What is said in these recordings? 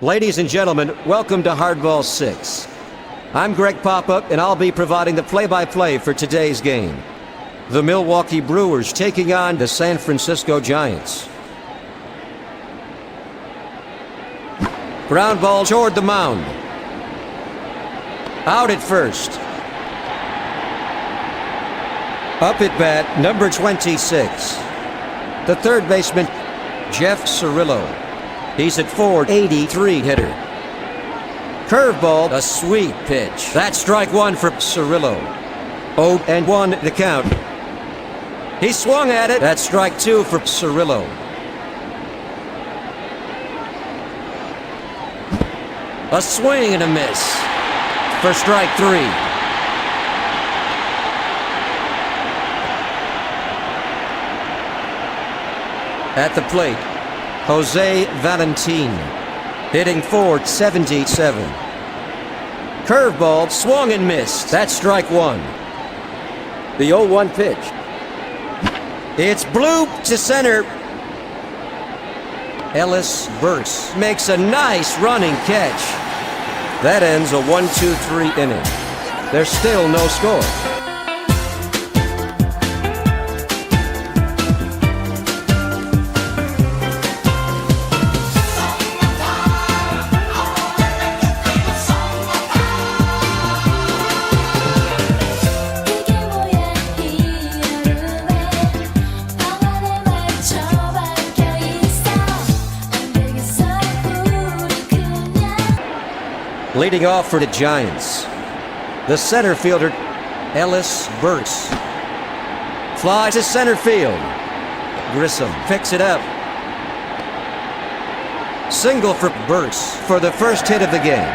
Ladies and gentlemen, welcome to Hardball 6. I'm Greg Papa, and I'll be providing the play-by-play for today's game. The Milwaukee Brewers taking on the San Francisco Giants. Ground ball toward the mound. Out at first. Up at bat, number 26. The third baseman, Jeff Cirillo. He's at 483 hitter. Curveball, a sweet pitch. That's strike one for Cirillo. 0-1 the count. He swung at it. That's strike two for Cirillo. A swing and a miss for strike three. At the plate, Jose Valentin, hitting .477. Curveball, swung and missed. That's strike one. The 0-1 pitch. It's blooped to center. Ellis Burks makes a nice running catch. That ends a 1-2-3 inning. There's still no score. Leading off for the Giants, the center fielder, Ellis Burks. Fly to center field. Grissom picks it up. Single for Burks for the first hit of the game.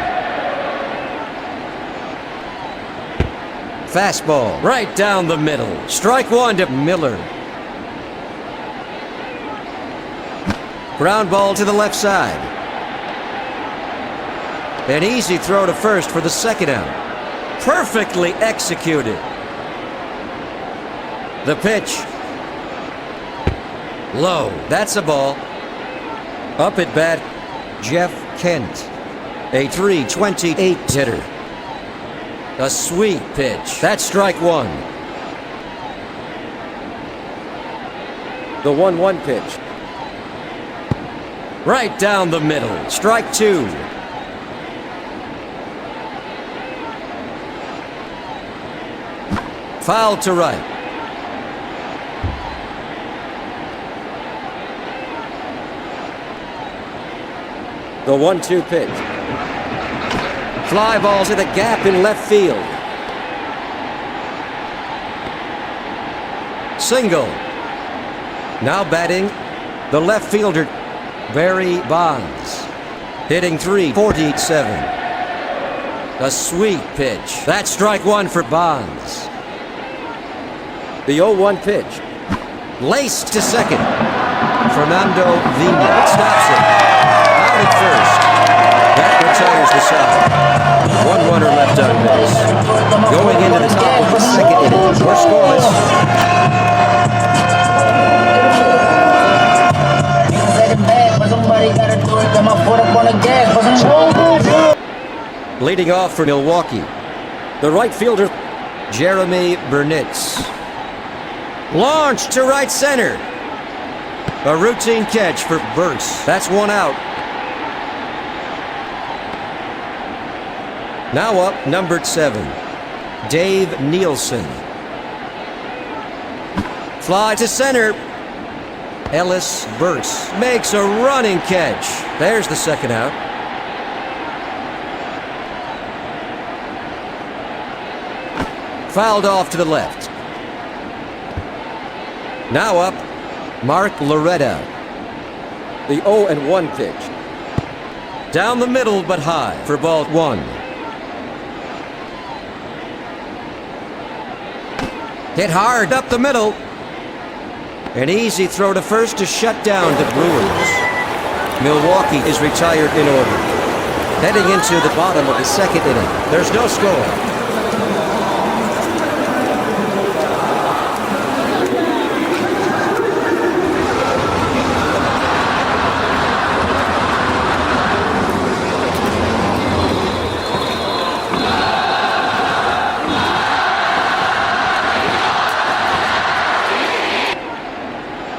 Fastball right down the middle. Strike one to Miller. Ground ball to the left side. An easy throw to first for the second out. Perfectly executed. The pitch. Low. That's a ball. Up at bat, Jeff Kent. A .328 hitter. A sweet pitch. That's strike one. The 1-1 pitch. Right down the middle. Strike two. Foul to right. The 1-2 pitch. Fly ball to the gap in left field. Single. Now batting, the left fielder, Barry Bonds. Hitting .347. A sweet pitch. That's strike one for Bonds. The 0-1 pitch. Laced to second. Fernando Vina stops it. Out at first. That retires the side. One runner left on base. Going into the top of the second inning. We're scoreless. Leading off for Milwaukee, the right fielder, Jeremy Burnitz. Launched to right center. A routine catch for Burks. That's one out. Now up, numbered 7, Dave Nielsen. Fly to center. Ellis Burks makes a running catch. There's the second out. Fouled off to the left. Now up, Mark Loretta. The 0-1 pitch. Down the middle but high for ball one. Hit hard up the middle. An easy throw to first to shut down the Brewers. Milwaukee is retired in order. Heading into the bottom of the second inning. There's no score.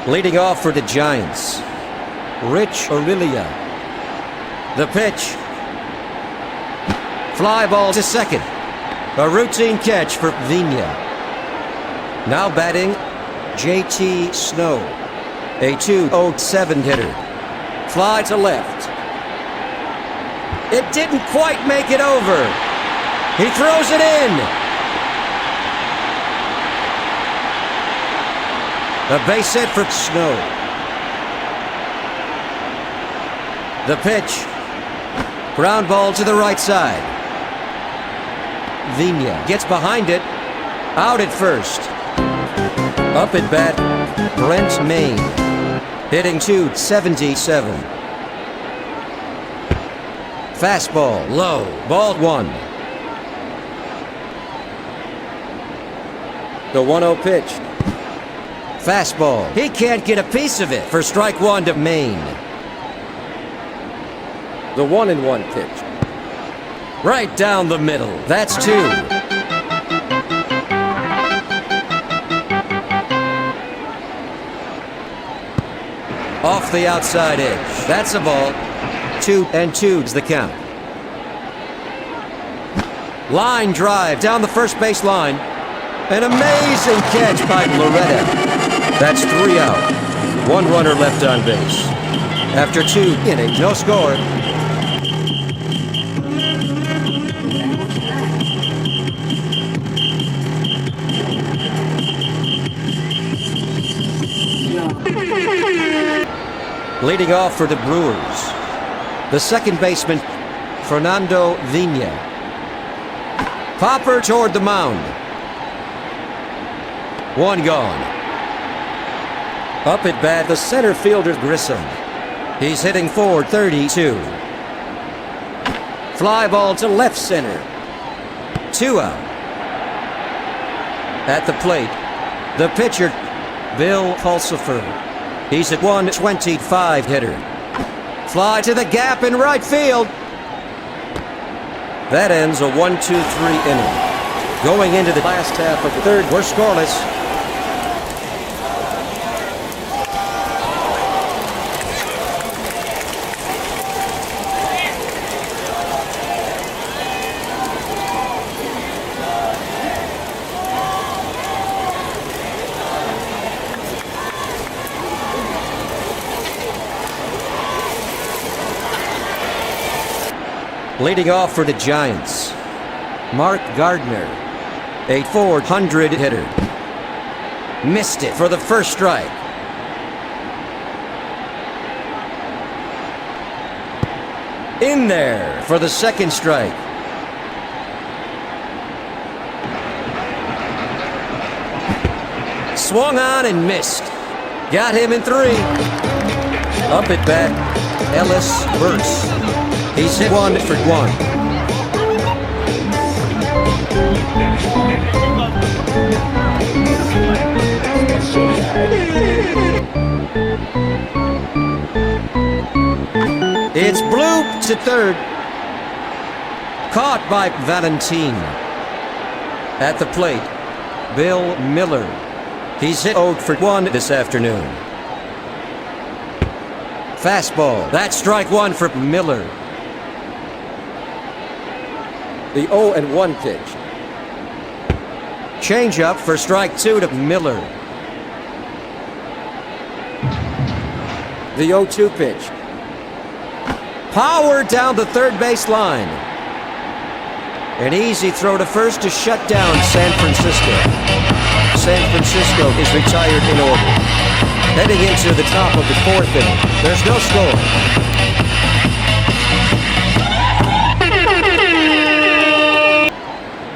Leading off for the Giants, Rich Aurelia. The pitch. Fly ball to second. A routine catch for Vigna. Now batting, JT Snow. A 207 hitter. Fly to left. It didn't quite make it over. He throws it in. A base hit for Snow. The pitch. Ground ball to the right side. Vigna gets behind it. Out at first. Up at bat, Brent Maine. Hitting 277. Fastball, low. Ball 1. The 1-0 pitch. Fastball. He can't get a piece of it for strike 1 to Maine. The 1-1 pitch. Right down the middle. That's 2. Off the outside edge. That's a ball. 2-2's the count. Line drive down the first base line. An amazing catch by Loretta. That's 3 out. 1 runner left on base. After 2 innings, no score. Leading off for the Brewers, the second baseman, Fernando Vigna. Popper toward the mound. 1 gone. Up at bat, the center fielder Grissom. He's hitting .432. Fly ball to left center. 2 out. At the plate, the pitcher, Bill Pulsipher. He's a 125 hitter. Fly to the gap in right field. That ends a 1-2-3 inning. Going into the last half of the third, we're scoreless. Leading off for the Giants, Mark Gardner, a .400 hitter. Missed it for the first strike. In there for the second strike. Swung on and missed. Got him in 3. Up at bat, Ellis Burks. He's hit 1 for 1. It's blooped to third. Caught by Valentine. At the plate, Bill Miller. He's hit 0 for 1 this afternoon. Fastball. That's strike 1 for Miller. The 0-1 pitch. Changeup for strike 2 to Miller. The 0-2 pitch. Power down the third base line. An easy throw to first to shut down San Francisco. San Francisco is retired in order. Heading into the top of the 4th inning. There's no score.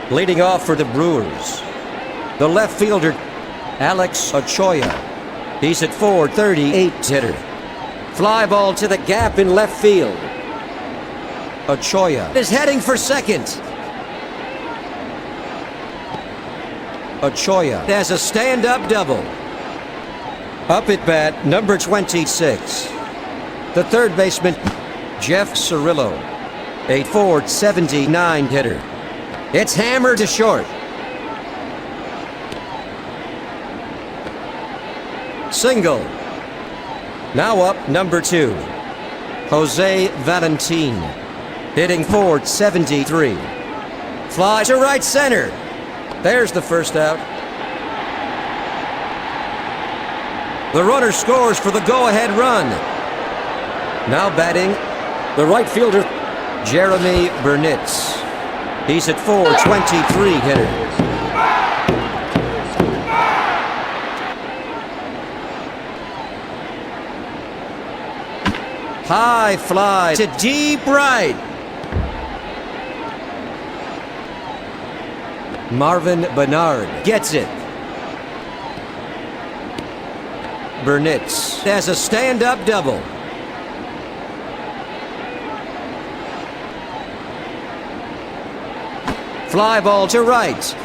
Leading off for the Brewers, the left fielder, Alex Ochoa. He's at .438 hitter. Fly ball to the gap in left field. Ochoa is heading for second. Ochoa has a stand-up double. Up at bat, number 26, the third baseman, Jeff Cirillo, a .479 hitter. It's hammered to short. Single. Now up, number 2, Jose Valentin, hitting .473. Fly to right center. There's the first out. The runner scores for the go-ahead run. Now batting, the right fielder, Jeremy Burnitz. He's at .423 hitter. High fly to deep right. Marvin Bernard gets it. Burnitz has a stand-up double. Fly ball to right.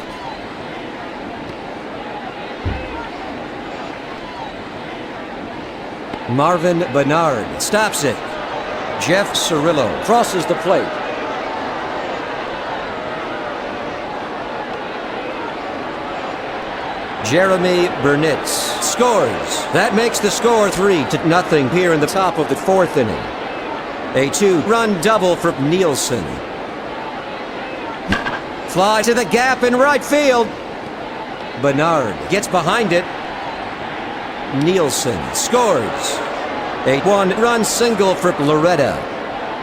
Marvin Bernard stops it. Jeff Cirillo crosses the plate. Jeremy Burnitz scores. That makes the score 3-0 here in the top of the 4th inning. A 2-run double for Nielsen. Fly to the gap in right field. Bernard gets behind it. Nielsen scores. A 1-run single for Loretta.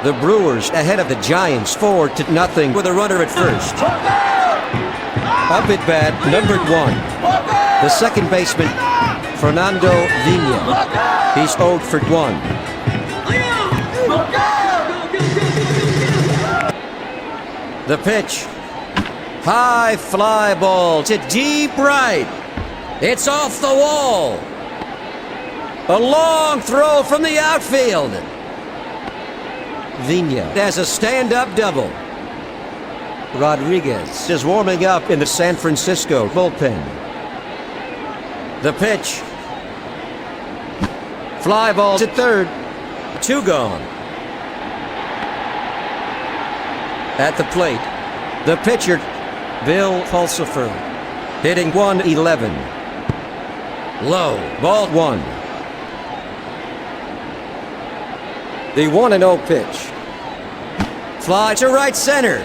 The Brewers ahead of the Giants 4-0 with a runner at first. Up at bat, number 1. The second baseman, Fernando Vina. He's 0 for 1. The pitch. High fly ball to deep right. It's off the wall. A long throw from the outfield. Vina has a stand-up double. Rodriguez is warming up in the San Francisco bullpen. The pitch. Fly ball to third. 2 gone. At the plate, the pitcher, Bill Pulsipher, hitting .111. Low, ball 1. The 1-0 pitch. Fly to right center.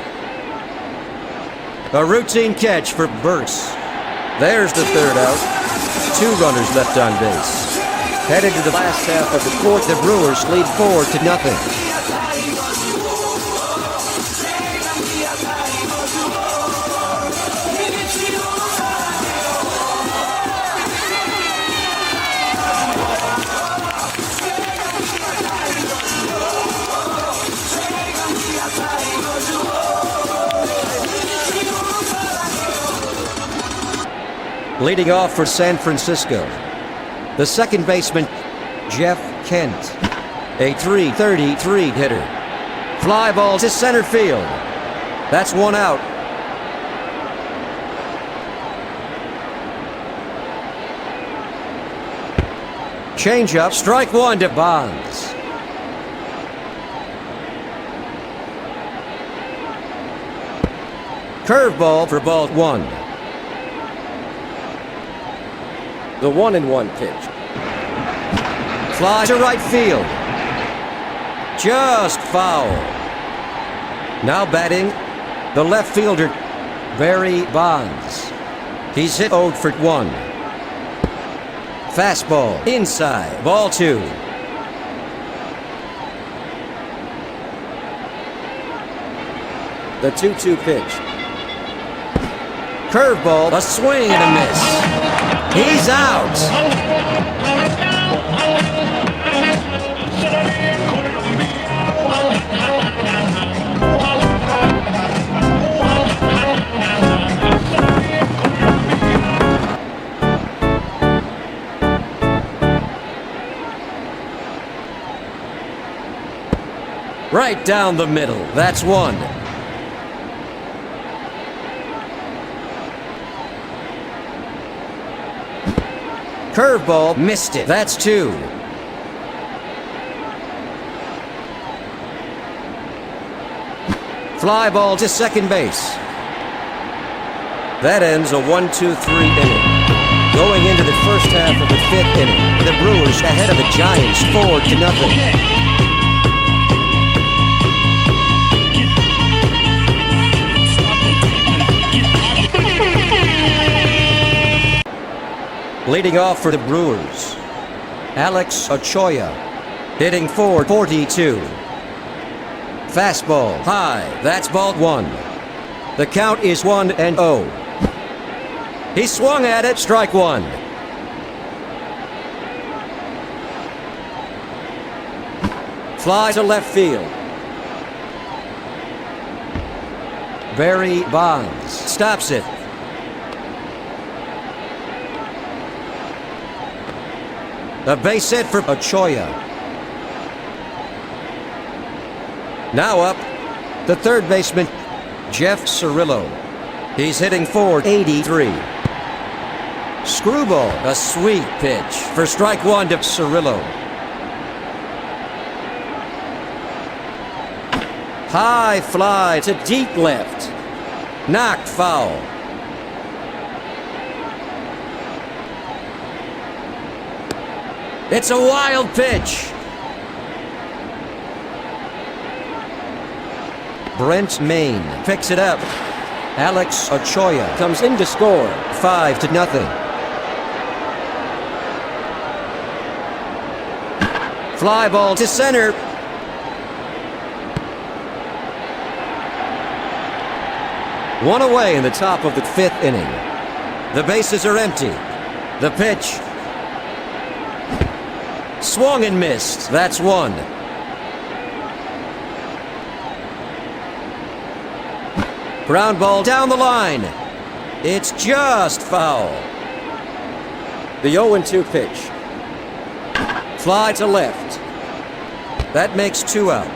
A routine catch for Burks. There's the third out. 2 runners left on base. Headed to the last half of the 4th, the Brewers lead 4-0. Leading off for San Francisco, the second baseman, Jeff Kent, a .333 hitter. Fly ball to center field. That's 1 out. Changeup, strike 1 to Bonds. Curveball for ball 1. The 1-1 pitch. Fly to right field. Just foul. Now batting, the left fielder, Barry Bonds. He's hit 0 for 1. Fastball inside, ball 2. The 2-2 pitch. Curveball, a swing and a miss. He's out. Right down the middle. That's 1. Curveball, missed it. That's 2. Fly ball to second base. That ends a 1-2-3 inning. Going into the first half of the fifth inning, the Brewers ahead of the Giants 4-0. Leading off for the Brewers, Alex Ochoa, hitting .442. Fastball high, that's ball one. The count is 1-0. He swung at it, strike one. Fly to left field. Barry Bonds stops it. A base hit for Ochoa. Now up, the third baseman, Jeff Cirillo. He's hitting .483. Screwball, a sweet pitch for strike one to Cirillo. High fly to deep left. Knocked foul. It's a wild pitch. Brent Maine picks it up. Alex Ochoa comes in to score 5-0. Fly ball to center. One away in the top of the fifth inning. The bases are empty. The pitch. Swung and missed. That's one. Ground ball down the line. It's just foul. The 0-2 pitch. Fly to left. That makes two out.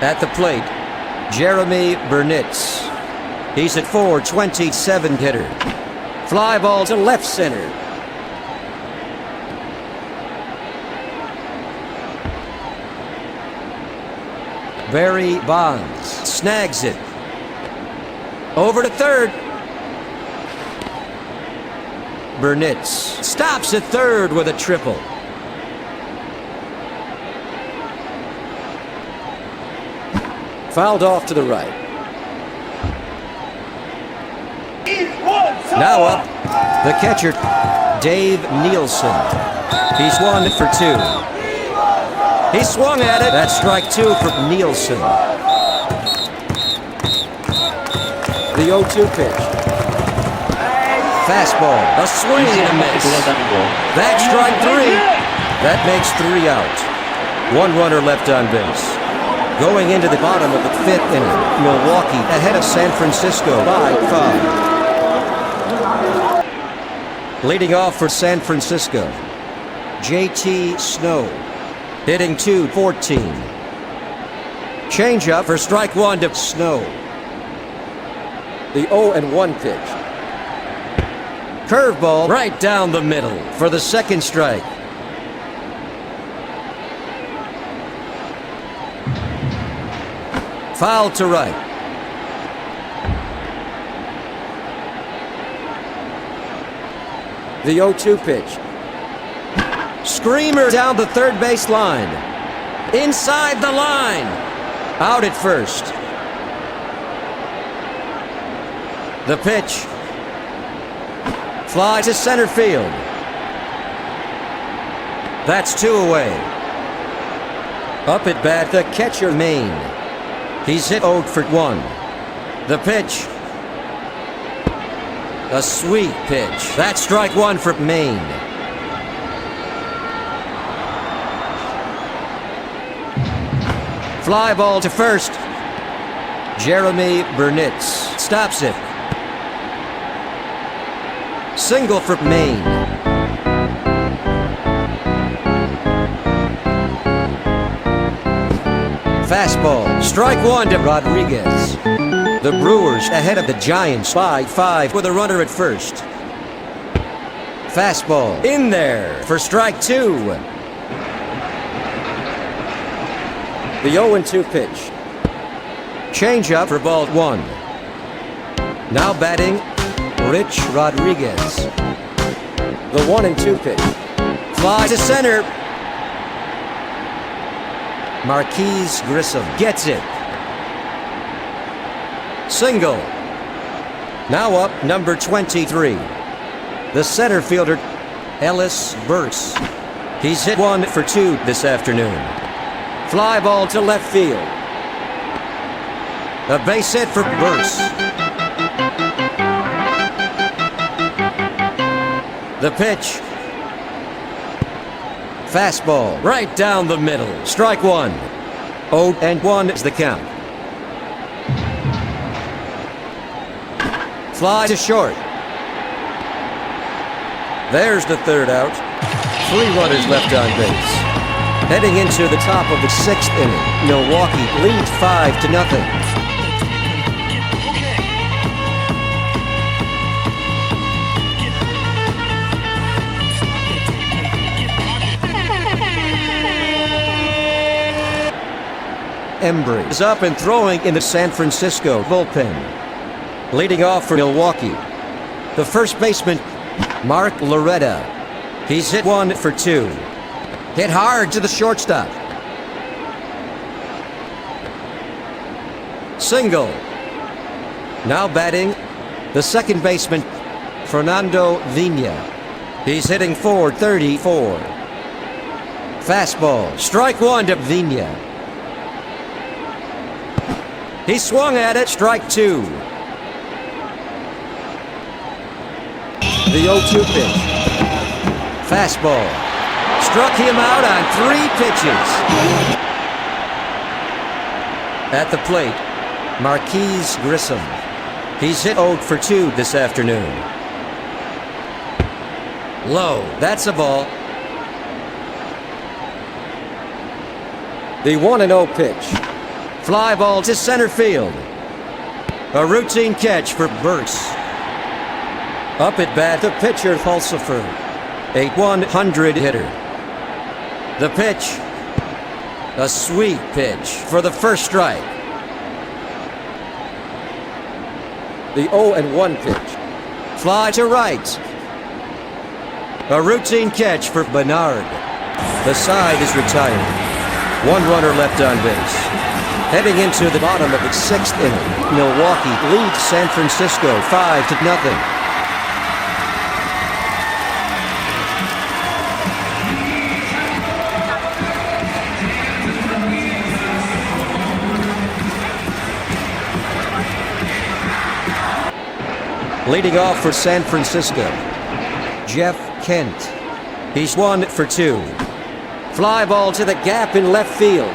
At the plate, Jeremy Burnitz. He's at .427 hitter. Fly ball to left center. Barry Bonds snags it. Over to third. Burnitz stops at third with a triple. Fouled off to the right. Now up, the catcher, Dave Nielsen. He's 1 for 2. He swung at it. That's strike two for Nielsen. The 0-2 pitch. Fastball. A swing and a miss. That's strike three. That makes three out. One runner left on base. Going into the bottom of the fifth inning, Milwaukee ahead of San Francisco by 5. Leading off for San Francisco, J.T. Snow. Hitting .214. Changeup for strike one to Snow. The 0-1 pitch. Curveball right down the middle for the second strike. Foul to right. The 0-2 pitch. Screamer down the third base line. Inside the line. Out at first. The pitch. Fly to center field. That's two away. Up at bat, the catcher Maine. He's hit 0 for 1. The pitch. A sweet pitch. That's strike one for Maine. Fly ball to first. Jeremy Burnitz stops it. Single for Maine. Fastball. Strike one to Rodriguez. The Brewers ahead of the Giants by 5 with a runner at first. Fastball in there for strike two. The 0-2 pitch. Changeup for ball one. Now batting, Rich Rodriguez. The 1-2 pitch. Fly to center. Marquise Grissom gets it. Single. Now up, number 23. The center fielder, Ellis Burks. He's hit 1 for 2 this afternoon. Fly ball to left field. A base hit for Burks. The pitch. Fastball right down the middle. Strike 1. 0-1 is the count. Fly to short. There's the third out. 3 runners left on base. Heading into the top of the 6th inning, Milwaukee leads 5-0. Embry is up and throwing in the San Francisco bullpen. Leading off for Milwaukee, the first baseman, Mark Loretta. He's hit 1 for 2. Hit hard to the shortstop. Single. Now batting, the second baseman, Fernando Vina. He's hitting .434. Fastball. Strike 1 to Vina. He swung at it. Strike 2. The 0-2 pitch. Fastball. Struck him out on 3 pitches. At the plate, Marquise Grissom. He's hit 0 for 2 this afternoon. Low. That's a ball. The 1-0 pitch. Fly ball to center field. A routine catch for Burks. Up at bat, the pitcher, Pulsipher. A 100 hitter. The pitch. A sweet pitch for the first strike. The 0-1 pitch. Fly to right. A routine catch for Bernard. The side is retired. 1 runner left on base. Heading into the bottom of the 6th inning, Milwaukee leads San Francisco 5-0. Leading off for San Francisco, Jeff Kent. He's 1 for 2. Fly ball to the gap in left field.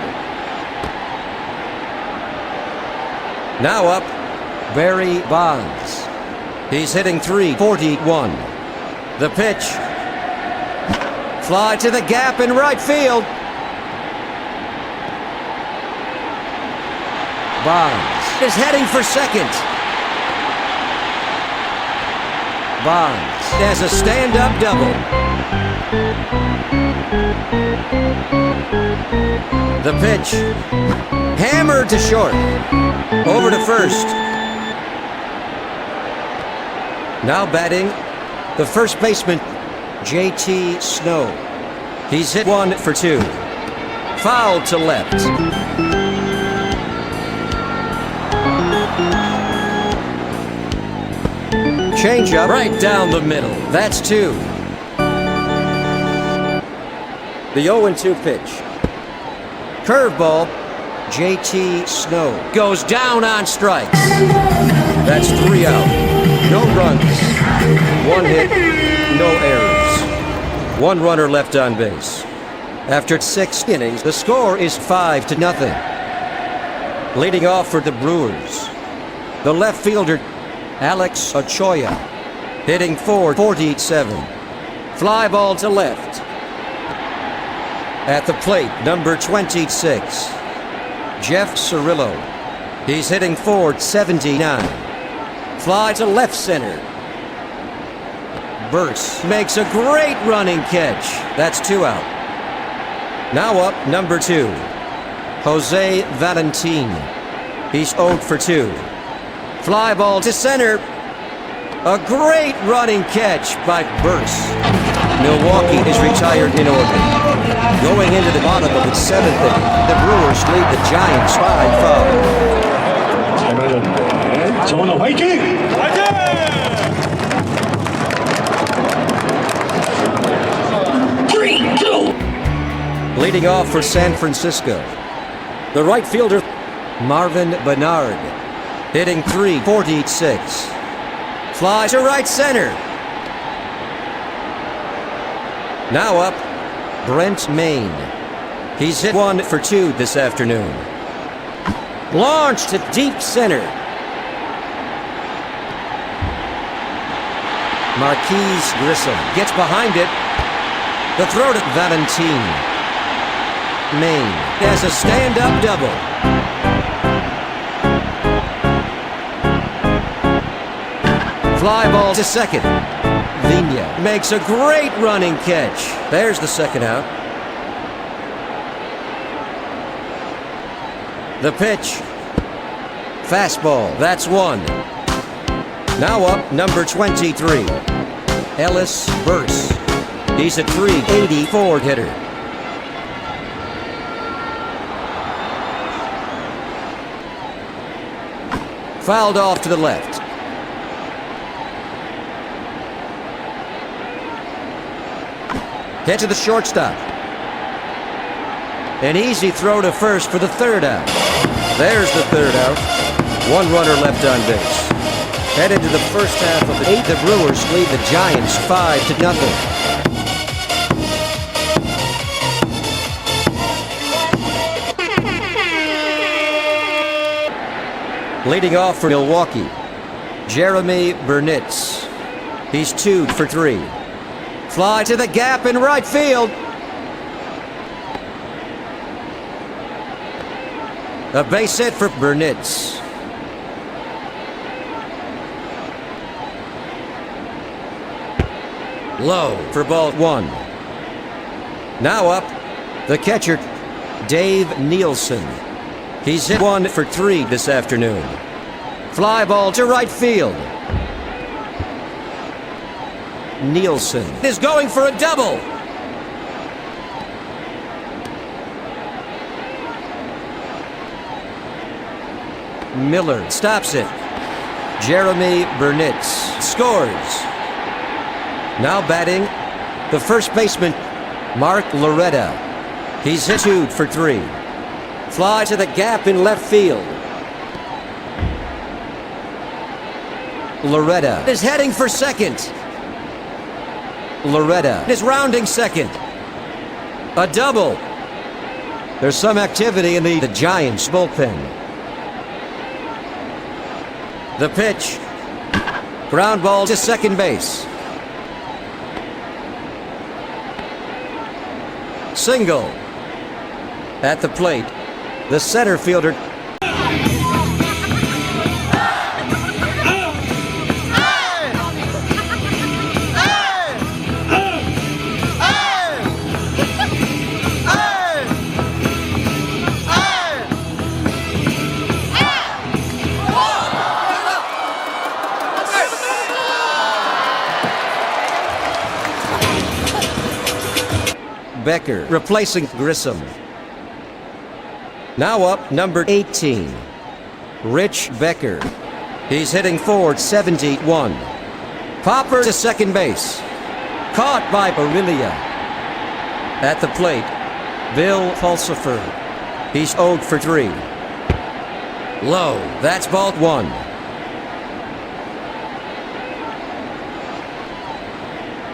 Now up, Barry Bonds. He's hitting .341. The pitch. Fly to the gap in right field. Bonds is heading for second. Bonds has a stand-up double. The pitch. Hammered to short. Over to first. Now batting, the first baseman, J.T. Snow. He's hit 1 for 2. Foul to left. Changeup right down the middle. That's 2. The 0-2 pitch. Curveball. J.T. Snow goes down on strikes. That's 3 out. No runs. 1 hit. No errors. 1 runner left on base. After 6 innings, the score is 5-0. Leading off for the Brewers, the left fielder, Alex Ochoa, hitting .447. Fly ball to left. At the plate, number 26, Jeff Cirillo. He's hitting .479. Fly to left center. Burks makes a great running catch. That's 2 out. Now up, number 2, Jose Valentin. He's 0 for 2. Fly ball to center. A great running catch by Burse. Milwaukee is retired in order. Going into the bottom of the 7th inning, the Brewers lead the Giants 5-5. 정원아 화이팅! Leading off for San Francisco, the right fielder, Marvin Bernard, hitting .346. Fly to right center. Now up, Brent Maine. He's hit 1 for 2 this afternoon. Launched to deep center. Marquise Grissom gets behind it. The throw to Valentine. Maine has a stand-up double. Fly ball to second. Vigna makes a great running catch. There's the second out. The pitch. Fastball. That's one. Now up, number 23. Ellis Burse. He's a .384 hitter. Fouled off to the left. Hit to the shortstop. An easy throw to first for the third out. There's the third out. One runner left on base. Headed to the first half of the 8th, the Brewers lead the Giants 5-0. Leading off for Milwaukee, Jeremy Burnitz. He's 2 for 3. Fly to the gap in right field. A base hit for Burnitz. Low for ball 1. Now up, the catcher, Dave Nielsen. He's hit 1 for 3 this afternoon. Fly ball to right field. Nielsen is going for a double. Miller stops it. Jeremy Burnitz scores. Now batting, the first baseman, Mark Loretta. He's hit 2 for 3. Fly to the gap in left field. Loretta is heading for second. Loretta is rounding second. A double. There's some activity in the Giants bullpen. The pitch. Ground ball to second base. Single. At the plate, the center fielder. Becker replacing Grissom. Now up, number 18, Rich Becker. He's hitting .471. Popper to second base. Caught by Aurelia. At the plate, Bill Pulsipher. He's 0 for 3. Low, that's ball 1.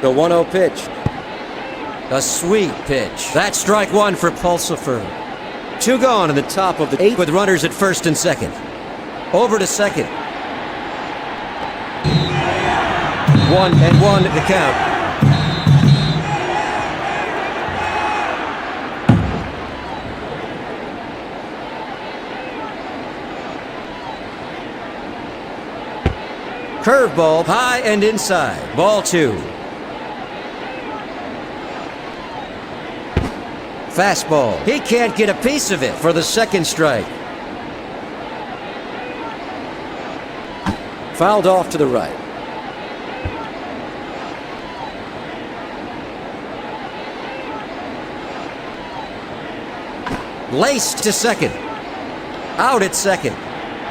The 1-0 pitch. A sweet pitch. That's strike 1 for Pulsipher. 2 gone in the top of the 8th with runners at first and second. Over to second. 1-1 the count. Curveball high and inside. Ball 2. Fastball. He can't get a piece of it for the second strike. Fouled off to the right. Laced to second. Out at second.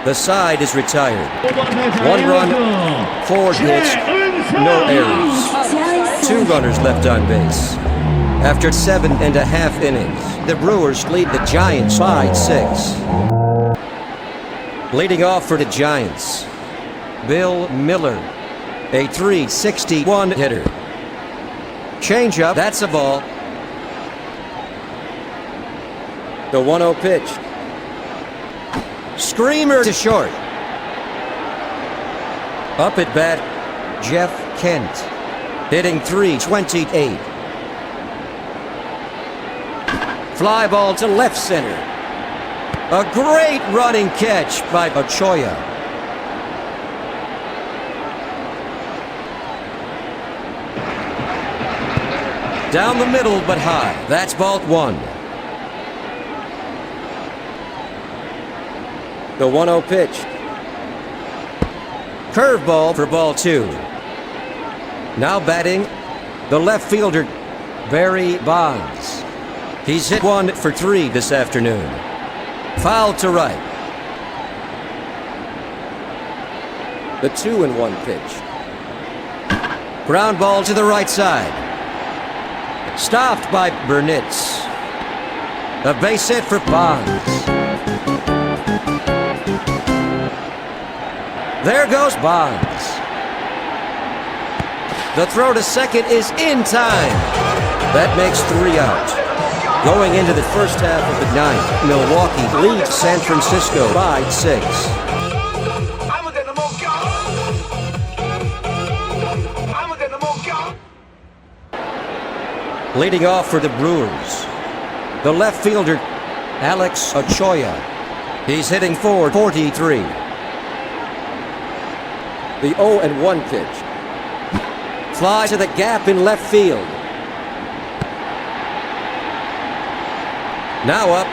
The side is retired. 1 run, 4 hits, no errors. 2 runners left on base. After 7.5 innings, the Brewers lead the Giants by 6. Leading off for the Giants, Bill Miller, a .361 hitter. Changeup, that's a ball. The 1-0 pitch. Screamer to short. Up at bat, Jeff Kent, hitting .328. Fly ball to left center. A great running catch by Ochoa. Down the middle but high. That's ball 1. The 1-0 pitch. Curveball for ball 2. Now batting, the left fielder, Barry Bonds. He's hit 1 for 3 this afternoon. Foul to right. The 2-1 pitch. Ground ball to the right side. Stopped by Burnitz. A base hit for Bonds. There goes Bonds. The throw to second is in time. That makes 3 out. Going into the first half of the 9th, Milwaukee leads San Francisco by 6. Leading off for the Brewers, the left fielder, Alex Ochoa. He's hitting .443. The 0-1 pitch. Fly to the gap in left field. Now up.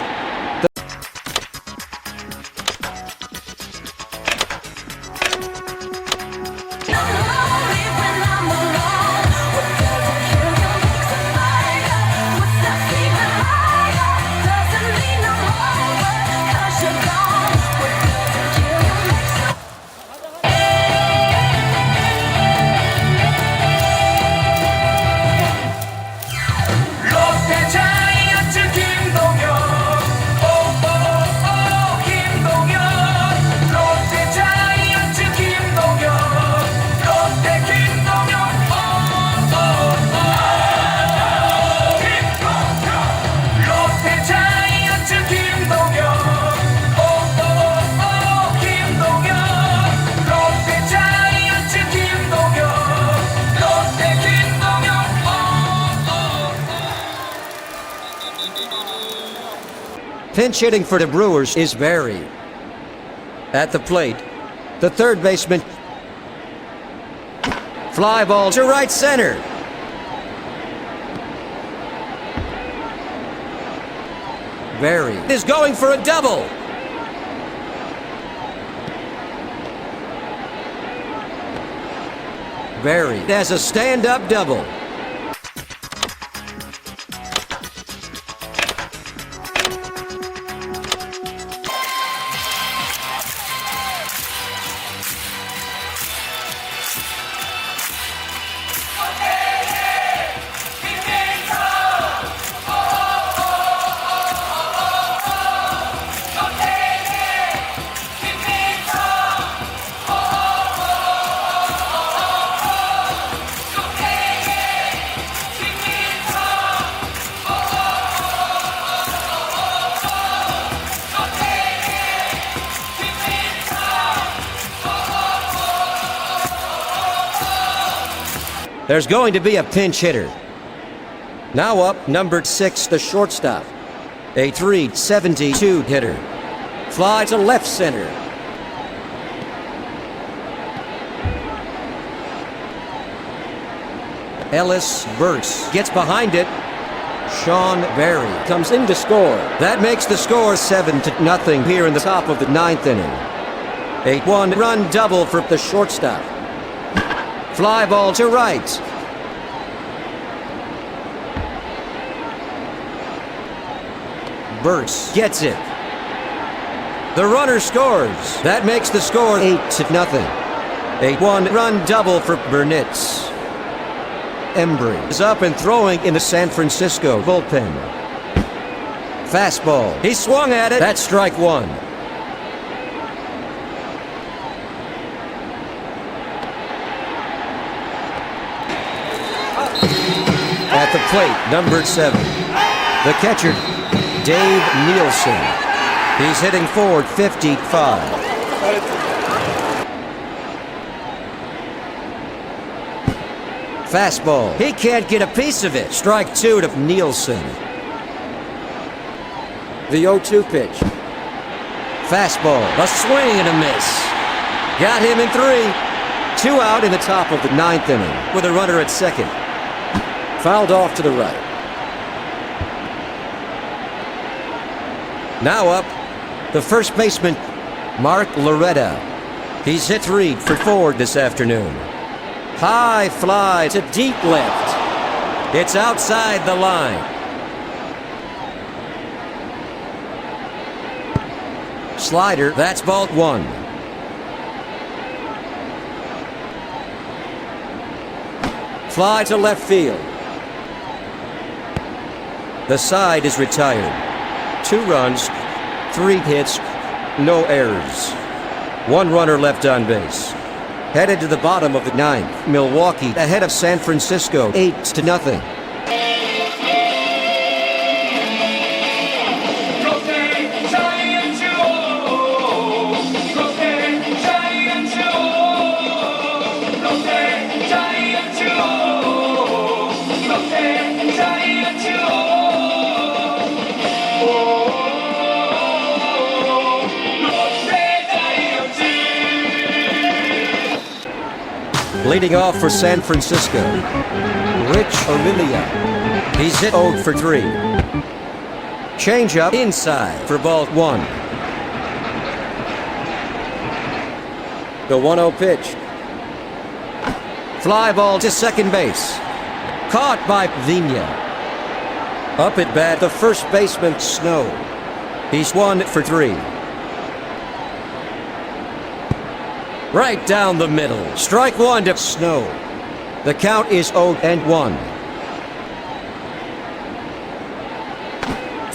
Pinch hitting for the Brewers is Barry. At the plate, the third baseman. Fly ball to right center. Barry is going for a double. Barry has a stand-up double. There's going to be a pinch hitter. Now up, number 6, the shortstop. A .372 hitter. Fly to left center. Ellis Burks gets behind it. Sean Barry comes in to score. That makes the score 7-0 here in the top of the 9th inning. A 1-run double for the shortstop. Fly ball to right. Burks gets it. The runner scores. That makes the score 8-0. A one-run double for Burnitz. Embry is up and throwing in the San Francisco bullpen. Fastball. He swung at it. That's strike one. At the plate, number 7. The catcher, Dave Nielsen. He's hitting .455. Fastball. He can't get a piece of it. Strike 2 to Nielsen. The 0-2 pitch. Fastball. A swing and a miss. Got him in 3. 2 out in the top of the 9th inning with a runner at second. Fouled off to the right. Now up, the first baseman, Mark Loretta. He's hit 3 for 4 this afternoon. High fly to deep left. It's outside the line. Slider, that's ball 1. Fly to left field. The side is retired. 2 runs, 3 hits, no errors. 1 runner left on base. Headed to the bottom of the 9th. Milwaukee ahead of San Francisco 8-0. Leading off for San Francisco, Rich Aurilia. He's hit 0 for 3. Changeup inside for ball 1. The 1-0 pitch. Fly ball to second base. Caught by Vina. Up at bat, the first baseman, Snow. He's 1 for 3. Right down the middle. Strike 1 to Snow. The count is 0-1.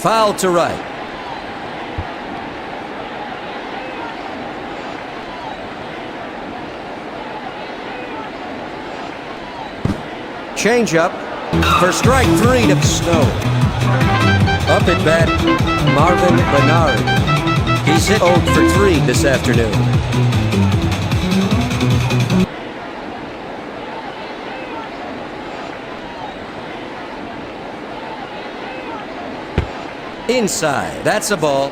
Foul to right. Changeup for strike 3 to Snow. Up at bat, Marvin Bernard. He's hit 0 for 3 this afternoon. Inside, that's a ball.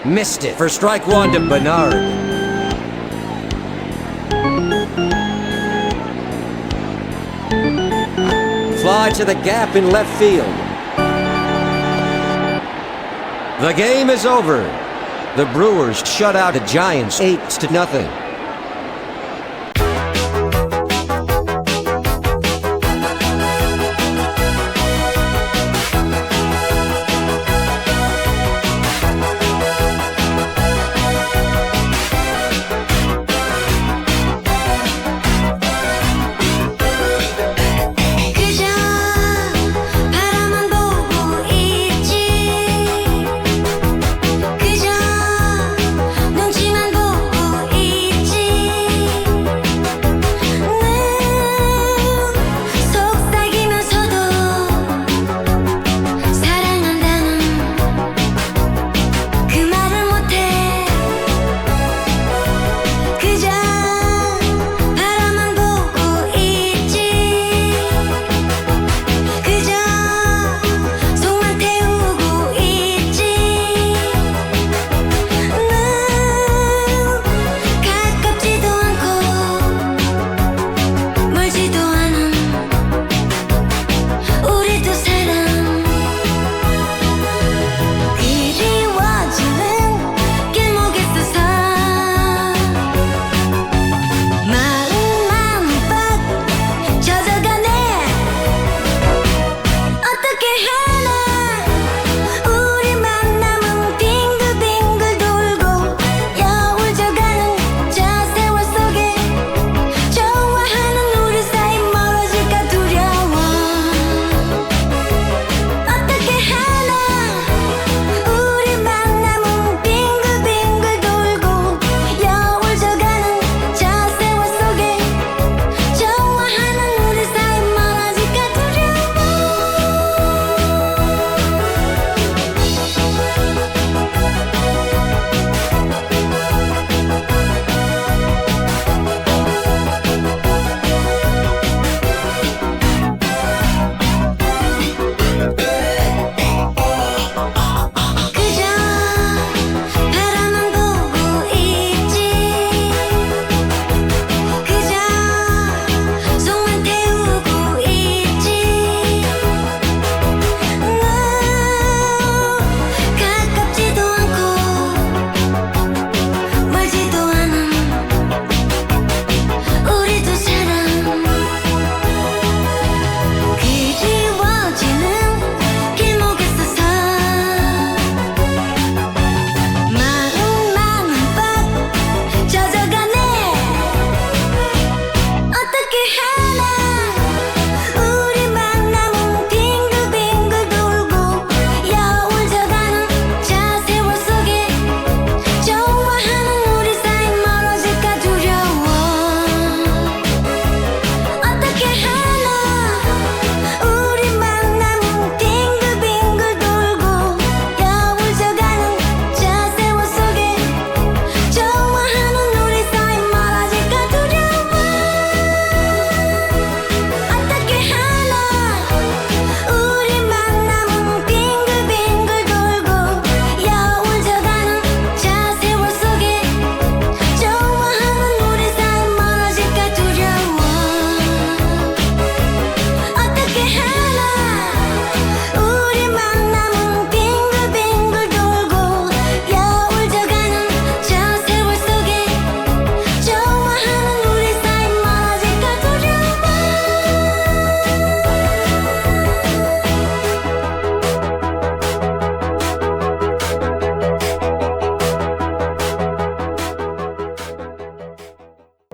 Missed it for strike 1 to Bernard. Fly to the gap in left field. The game is over. The Brewers shut out the Giants 8-0.